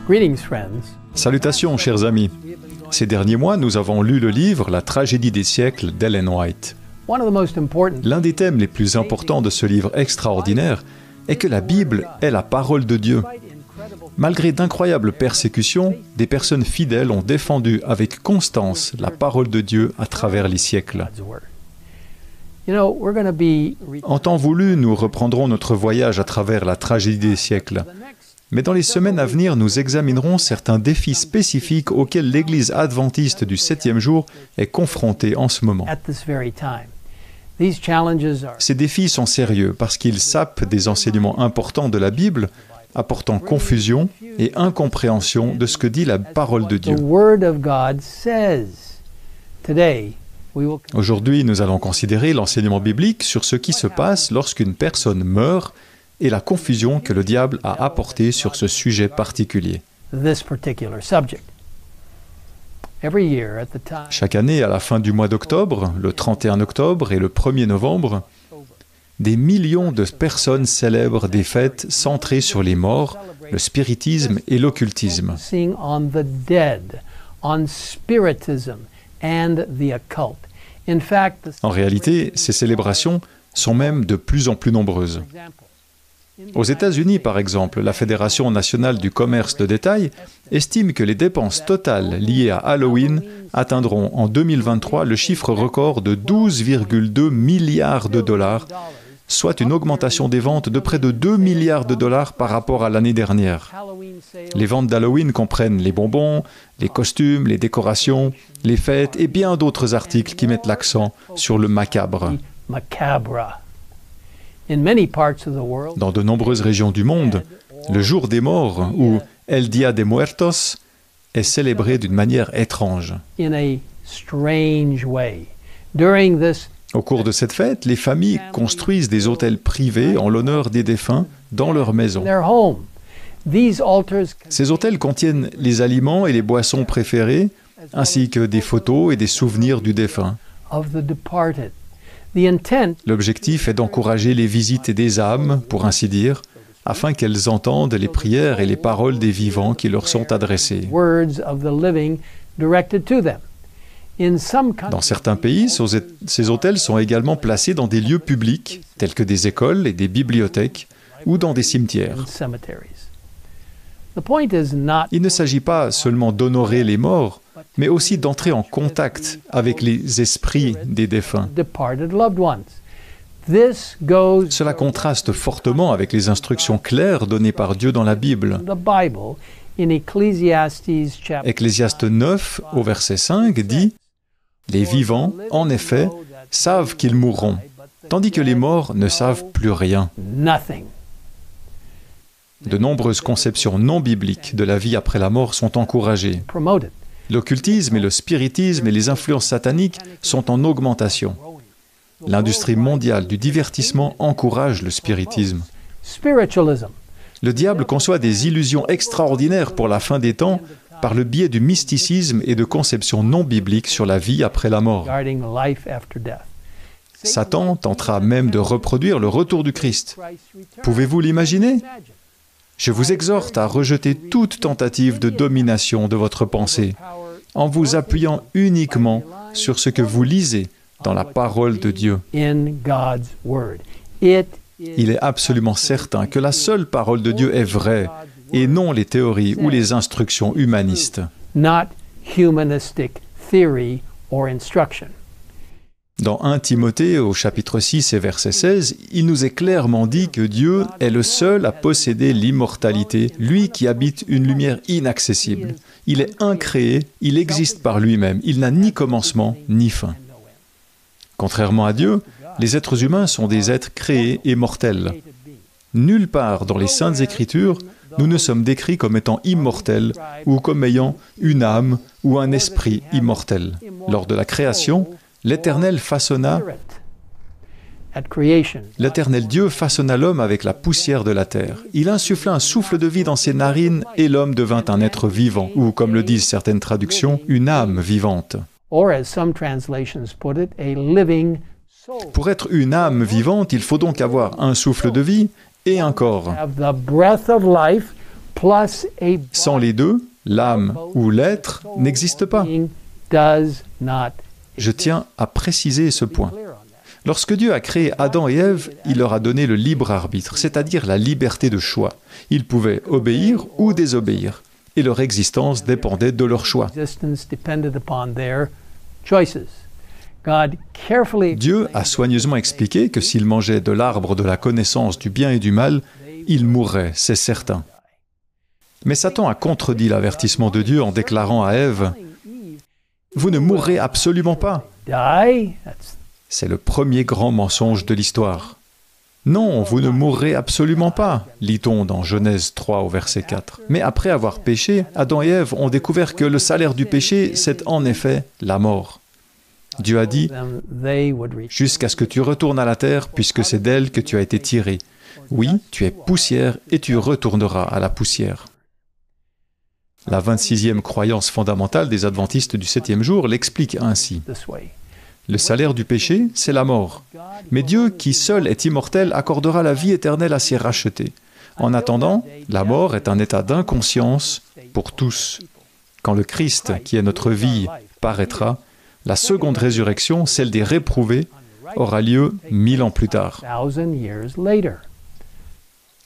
Greetings, friends. Salutations, chers amis. Ces derniers mois, nous avons lu le livre « La tragédie des siècles » d'Ellen White. One of the most important L'un des thèmes les plus importants de ce livre extraordinaire est que la Bible est la parole de Dieu. Malgré d'incroyables persécutions, des personnes fidèles ont défendu avec constance la parole de Dieu à travers les siècles. God's word. You know, we're going to be En temps voulu, nous reprendrons notre voyage à travers la tragédie des siècles. Mais dans les semaines à venir, nous examinerons certains défis spécifiques auxquels l'Église adventiste du 7e jour est confrontée en ce moment. at this very time. These challenges are Ces défis sont sérieux parce qu'ils sapent des enseignements importants de la Bible, apportant confusion et incompréhension de ce que dit la parole de the Dieu. Word of God says. Today, we will Aujourd'hui, nous allons considérer l'enseignement biblique sur ce qui se passe lorsqu'une personne meurt et la confusion que le diable a apportée sur ce sujet particulier. this particular subject. Every year at the time Chaque année, à la fin du mois d'octobre, le 31 octobre et le 1er novembre, des millions de personnes célèbrent des fêtes centrées sur les morts, le spiritisme et l'occultisme. focusing on the dead, on spiritism and the occult. In fact, En réalité, ces célébrations sont même de plus en plus nombreuses. Aux États-Unis, par exemple, la Fédération nationale du commerce de détail estime que les dépenses totales liées à Halloween atteindront en 2023 le chiffre record de 12,2 milliards de dollars, soit une augmentation des ventes de près de 2 milliards de dollars par rapport à l'année dernière. Halloween sales Les ventes d'Halloween comprennent les bonbons, les costumes, les décorations, les fêtes et bien d'autres articles qui mettent l'accent sur le macabre. macabre. In many parts of the world, Dans de nombreuses régions du monde, le jour des morts, ou El Día de Muertos, est célébré d'une manière étrange. in a strange way. During this Au cours de cette fête, les familles construisent des hôtels privés en l'honneur des défunts dans leur maison. their home, these altars Ces hôtels contiennent les aliments et les boissons préférés, ainsi que des photos et des souvenirs du défunt. of the departed. The intent L'objectif est d'encourager les visites des âmes, pour ainsi dire, afin qu'elles entendent les prières et les paroles des vivants qui leur sont adressées. words of the living directed to them. In some Dans countries, certains pays, ces hôtels sont également placés dans des lieux publics, tels que des écoles et des bibliothèques, ou dans des cimetières. and cemeteries. The point is not Il ne s'agit pas seulement d'honorer les morts, mais aussi d'entrer en contact avec les esprits des défunts. departed loved ones. This goes Cela contraste fortement avec les instructions claires données par Dieu dans la Bible. the Bible in Ecclesiastes chapter Ecclésiaste 9, au verset 5, dit « Les vivants, en effet, savent qu'ils mourront, tandis que les morts ne savent plus rien. » nothing. De nombreuses conceptions non bibliques de la vie après la mort sont encouragées. Promoted. L'occultisme et le spiritisme et les influences sataniques sont en augmentation. L'industrie mondiale du divertissement encourage le spiritisme. Spiritualism. Le diable conçoit des illusions extraordinaires pour la fin des temps par le biais du mysticisme et de conceptions non bibliques sur la vie après la mort. Regarding life after death. Satan tentera même de reproduire le retour du Christ. Pouvez-vous l'imaginer ? Je vous exhorte à rejeter toute tentative de domination de votre pensée en vous appuyant uniquement sur ce que vous lisez dans la parole de Dieu. In God's word. It Il est absolument certain que la seule parole de Dieu est vraie et non les théories ou les instructions humanistes. not humanistic theory or instruction. Dans 1 Timothée, au chapitre 6 et verset 16, il nous est clairement dit que Dieu est le seul à posséder l'immortalité, lui qui habite une lumière inaccessible. Il est incréé, il existe par lui-même, il n'a ni commencement ni fin. Contrairement à Dieu, les êtres humains sont des êtres créés et mortels. Nulle part dans les Saintes Écritures, nous ne sommes décrits comme étant immortels ou comme ayant une âme ou un esprit immortel. Lors de la création, l'Éternel façonna, Spirit. At creation, l'Éternel Dieu façonna l'homme avec la poussière de la terre. Il insuffla un souffle de vie dans ses narines et l'homme devint un être vivant, ou comme le disent certaines traductions, une âme vivante. or as some translations put it, a living soul. Pour être une âme vivante, il faut donc avoir un souffle de vie et un corps. Have the breath of life plus a Sans les deux, l'âme ou l'être n'existe pas. being does not Je tiens à préciser ce point. Lorsque Dieu a créé Adam et Ève, il leur a donné le libre arbitre, c'est-à-dire la liberté de choix. Ils pouvaient obéir ou désobéir, et leur existence dépendait de leur choix. existence depended upon their choices. God carefully Dieu a soigneusement expliqué que s'ils mangeaient de l'arbre de la connaissance du bien et du mal, ils mourraient, c'est certain. Mais Satan a contredit l'avertissement de Dieu en déclarant à Ève « Vous ne mourrez absolument pas ». die. That's C'est le premier grand mensonge de l'histoire. Non, vous ne mourrez absolument pas, lit-on dans Genèse 3 au verset 4. Mais après avoir péché, Adam et Ève ont découvert que le salaire du péché, c'est en effet la mort. Dieu a dit them they would reach. « Jusqu'à ce que tu retournes à la terre, puisque c'est d'elle que tu as été tiré. Oui, tu es poussière et tu retourneras à la poussière. » La 26e croyance fondamentale des adventistes du 7e jour l'explique ainsi. This way. Le salaire du péché, c'est la mort. Mais Dieu, qui seul est immortel, accordera la vie éternelle à ses rachetés. En attendant, la mort est un état d'inconscience pour tous. Quand le Christ, qui est notre vie, paraîtra, la seconde résurrection, celle des réprouvés, aura lieu 1000 ans plus tard. 1,000 years later.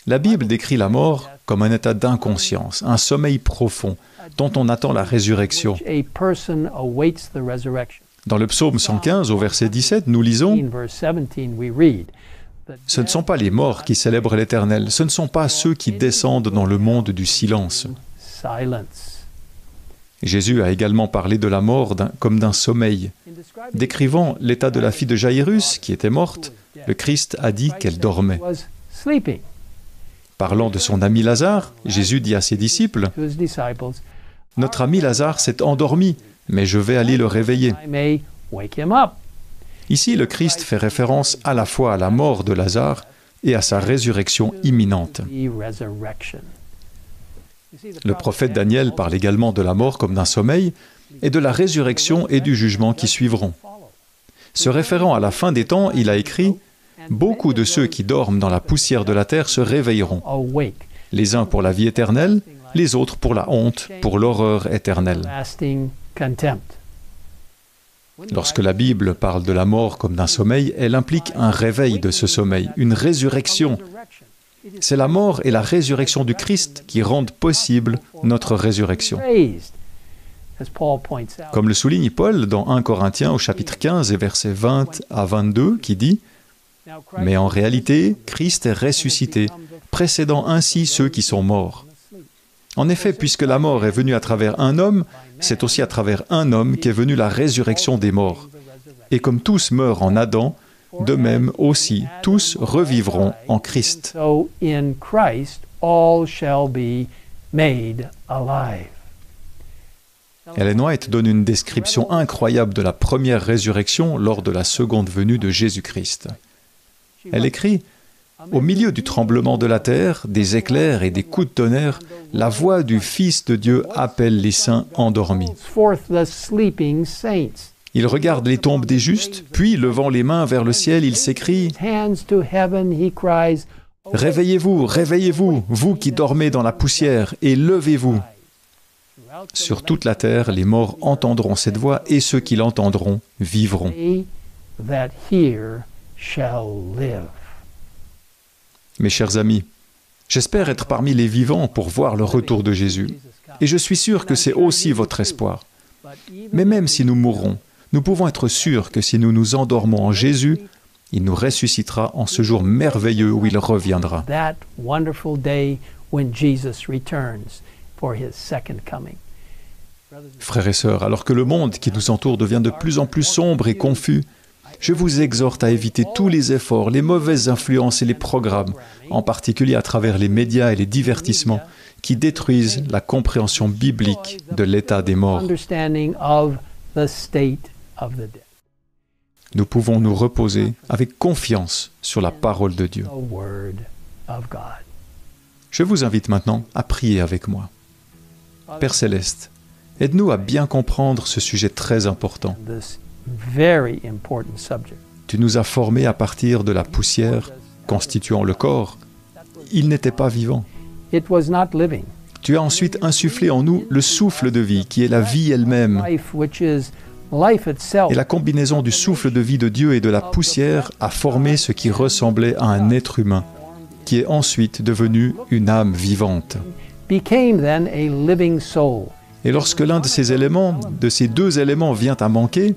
La Bible décrit la mort comme un état d'inconscience, un sommeil profond, dont on attend la résurrection. A person awaits the resurrection. Dans le psaume 115, au verset 17, nous lisons In verse 17 we read, « Ce ne sont pas les morts qui célèbrent l'Éternel, ce ne sont pas ceux qui descendent dans le monde du silence. silence. » Jésus a également parlé de la mort comme d'un sommeil. Décrivant l'état de la fille de Jaïrus, qui était morte, le Christ a dit qu'elle dormait. Was sleeping. Parlant de son ami Lazare, Jésus dit à ses disciples To his disciples, « Notre ami Lazare s'est endormi, mais je vais aller le réveiller. I may wake him up. » Ici, le Christ fait référence à la fois à la mort de Lazare et à sa résurrection imminente. The resurrection. Le prophète Daniel parle également de la mort comme d'un sommeil et de la résurrection et du jugement qui suivront. Se référant à la fin des temps, il a écrit « Beaucoup de ceux qui dorment dans la poussière de la terre se réveilleront, Awake. les uns pour la vie éternelle, les autres pour la honte, pour l'horreur éternelle. Lasting contempt. » Lorsque la Bible parle de la mort comme d'un sommeil, elle implique un réveil de ce sommeil, une résurrection. C'est la mort et la résurrection du Christ qui rendent possible notre résurrection. Raised, as Paul points out. Comme le souligne Paul dans 1 Corinthiens au chapitre 15 et versets 20 à 22, qui dit « Mais en réalité, Christ est ressuscité, précédant ainsi ceux qui sont morts. En effet, puisque la mort est venue à travers un homme, c'est aussi à travers un homme qu'est venue la résurrection des morts. Et comme tous meurent en Adam, de même aussi tous revivront en Christ. » So in Christ all shall be made alive. Ellen White donne une description incroyable de la première résurrection lors de la seconde venue de Jésus-Christ. Elle écrit « Au milieu du tremblement de la terre, des éclairs et des coups de tonnerre, la voix du Fils de Dieu appelle les saints endormis. Forth the sleeping saints. Il regarde les tombes des justes, puis, levant les mains vers le ciel, il s'écrie Hands to heaven he cries, « Réveillez-vous, réveillez-vous, vous qui dormez dans la poussière, et levez-vous. » Sur toute la terre, les morts entendront cette voix, et ceux qui l'entendront vivront. They that hear shall live. Mes chers amis, j'espère être parmi les vivants pour voir le retour de Jésus. Et je suis sûr que c'est aussi votre espoir. Mais même si nous mourrons, nous pouvons être sûrs que si nous nous endormons en Jésus, il nous ressuscitera en ce jour merveilleux où il reviendra. That wonderful day when Jesus returns for his second coming. Frères et sœurs, alors que le monde qui nous entoure devient de plus en plus sombre et confus, je vous exhorte à éviter tous les efforts, les mauvaises influences et les programmes, en particulier à travers les médias et les divertissements, qui détruisent la compréhension biblique de l'état des morts. Understanding of the state of the dead. Nous pouvons nous reposer avec confiance sur la parole de Dieu. The word of God. Je vous invite maintenant à prier avec moi. Père Céleste, aide-nous à bien comprendre ce sujet très important. This very important subject. Tu nous as formés à partir de la poussière constituant le corps. Il n'était pas vivant. It was not living. Tu as ensuite insufflé en nous le souffle de vie, qui est la vie elle-même. life, which is life itself. Et la combinaison du souffle de vie de Dieu et de la poussière a formé ce qui ressemblait à un être humain, qui est ensuite devenu une âme vivante. Became then a living soul. Et lorsque l'un de ces éléments, de ces deux éléments vient à manquer,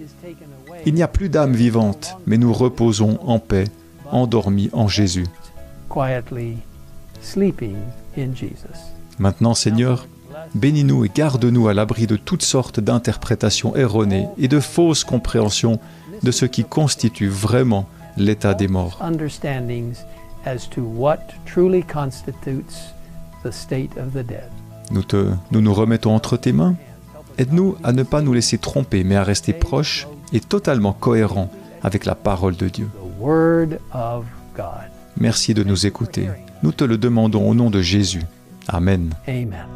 il n'y a plus d'âme vivante, mais nous reposons en paix, endormis en Jésus. Quietly sleeping in Jesus. Maintenant, Seigneur, bénis-nous et garde-nous à l'abri de toutes sortes d'interprétations erronées et de fausses compréhensions de ce qui constitue vraiment l'état des morts. Understandings as to what truly constitutes the state of the dead. Nous nous remettons entre tes mains. Aide-nous à ne pas nous laisser tromper, mais à rester proches et totalement cohérents avec la parole de Dieu. The Word of God. Merci de nous écouter. Nous te le demandons au nom de Jésus. Amen. Amen.